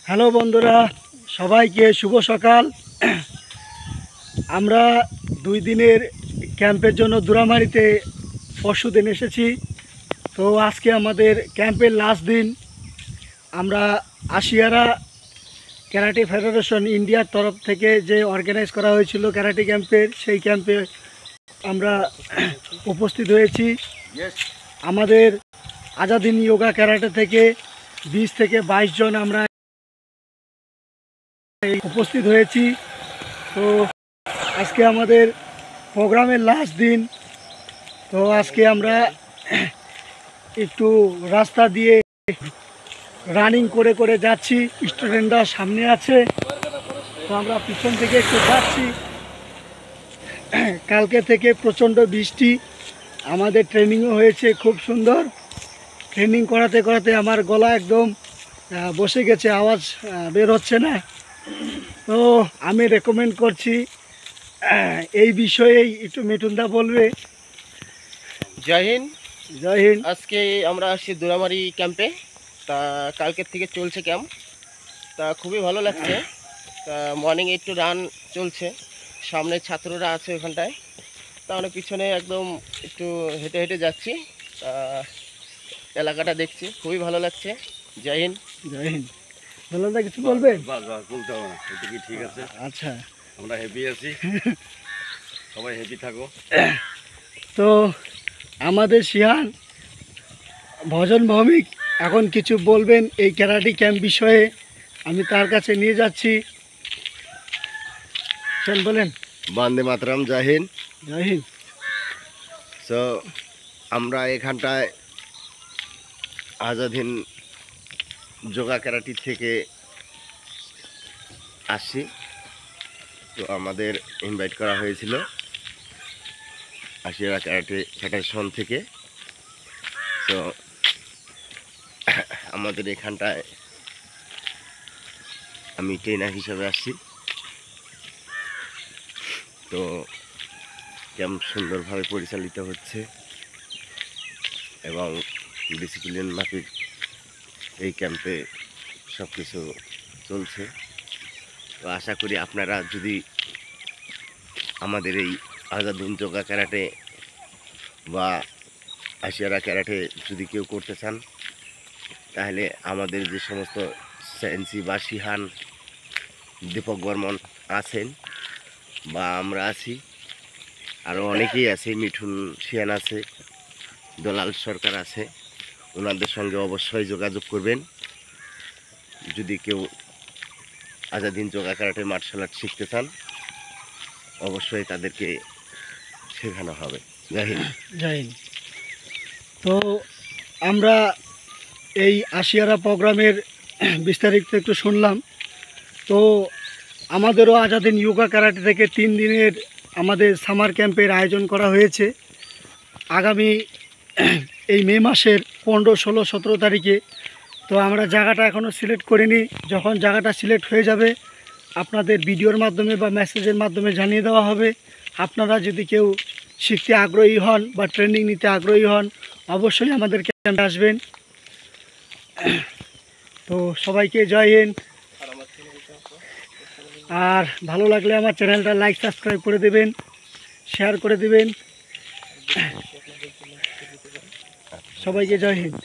Hello বন্ধুরা, সবাইকে শুভ সকাল। আমরা 2 দিনের ক্যাম্পের জন্য দুরামারিতে পরশুদিন এসেছি। তো আজকে আমাদের ক্যাম্পের লাস্ট দিন। আমরা আশিয়ারা ক্যারাটে ফেডারেশন ইন্ডিয়ার তরফ থেকে যে অর্গানাইজ করা হয়েছিল ক্যারাটে ক্যাম্পের, সেই ক্যাম্পে আমরা উপস্থিত হয়েছি। আমাদের আজাদ হিন্দ যোগা ক্যারাটে থেকে 20 থেকে 22 জন আমরা উপস্থিত হয়েছি। তো আজকে আমাদের প্রোগ্রামের লাস্ট দিন। তো আজকে আমরা একটু রাস্তা দিয়ে রানিং করে করে যাচ্ছি। স্টুডেন্টরা সামনে আছে, তো আমরা পিছন থেকে একটু যাচ্ছি। কালকে থেকে প্রচণ্ড বৃষ্টি, আমাদের ট্রেনিংও হয়েছে খুব সুন্দর। ট্রেনিং করাতে করাতে আমার গলা একদম বসে গেছে, আওয়াজ বের হচ্ছে না। তো আমি রেকমেন্ড করছি, এই বিষয়েই একটু মিঠুনদা বলবে। জয় হিন্দ। জয় হিন্দ। আজকে আমরা আসছি দুরামারি ক্যাম্পে। তা কালকের থেকে চলছে ক্যাম্প, তা খুবই ভালো লাগছে। তা মর্নিং একটু রান চলছে, সামনে ছাত্ররা আছে ওখানটায়, তা অনেক পিছনে একদম একটু হেঁটে হেঁটে যাচ্ছি। তা এলাকাটা দেখছি, খুবই ভালো লাগছে। জয় হিন্দ। জয় হিন্দ। মিঠুনদা কিছু বলবেন? বলতে হবে না, এটা কি ঠিক আছে? আচ্ছা, আমরা হ্যাপি আছি, সবাই হ্যাপি থাকো। তো আমাদের শিহান ভজন ভৌমিক এখন কিছু বলবেন এই ক্যারাটে ক্যাম্প বিষয়ে। আমি তার কাছে নিয়ে যাচ্ছি। চল বলেন। বন্দে মাতরম। জয় হিন্দ। জয় হিন্দ। সো আমরা এখানটায় আজাদ হিন্দ যোগা ক্যারাটি থেকে আসছি। তো আমাদের ইনভাইট করা হয়েছিল আশিয়ারা ক্যারাটে ফেডারেশন থেকে। তো আমাদের এখানটায় আমি ট্রেনার হিসাবে আসছি। তো ক্যাম্প সুন্দরভাবে পরিচালিত হচ্ছে এবং ডিসিপ্লিন মাফিক এই ক্যাম্পে সব কিছু চলছে। তো আশা করি আপনারা যদি আমাদের এই আজাদ হিন্দ যোগা ক্যারাটে বা আশিয়ারা ক্যারাটে যদি কেউ করতে চান, তাহলে আমাদের যে সমস্ত সেন্সি বা শিহান, দীপক বর্মন আছেন বা আমরা আছি, আরও অনেকেই আছে, মিঠুন শিয়ান আছে, দলাল সরকার আছে, ওনাদের সঙ্গে অবশ্যই যোগাযোগ করবেন। যদি কেউ Azad Hind yoga karate martial art শিখতে চান, অবশ্যই তাদেরকে শেখানো হবে। জয় হিন্দ। জয় হিন্দ। তো আমরা এই আশিয়ারা প্রোগ্রামের বিস্তারিত একটু শুনলাম। তো আমাদেরও আজাদ হিন্দ যোগা ক্যারাটে থেকে 3 দিনের আমাদের সামার ক্যাম্পের আয়োজন করা হয়েছে। আগামী এই মে মাসের 15, 16, 17 তারিখে। তো আমরা জায়গাটা এখনও সিলেক্ট করিনি। যখন জায়গাটা সিলেক্ট হয়ে যাবে, আপনাদের ভিডিওর মাধ্যমে বা মেসেজের মাধ্যমে জানিয়ে দেওয়া হবে। আপনারা যদি কেউ শিখতে আগ্রহী হন বা ট্রেনিং নিতে আগ্রহী হন, অবশ্যই আমাদের ক্যাম্পে আসবেন। তো সবাইকে জয় হিন্দ। আর ভালো লাগলে আমার চ্যানেলটা লাইক সাবস্ক্রাইব করে দেবেন, শেয়ার করে দেবেন। সবাইকে জয় হিন্দ।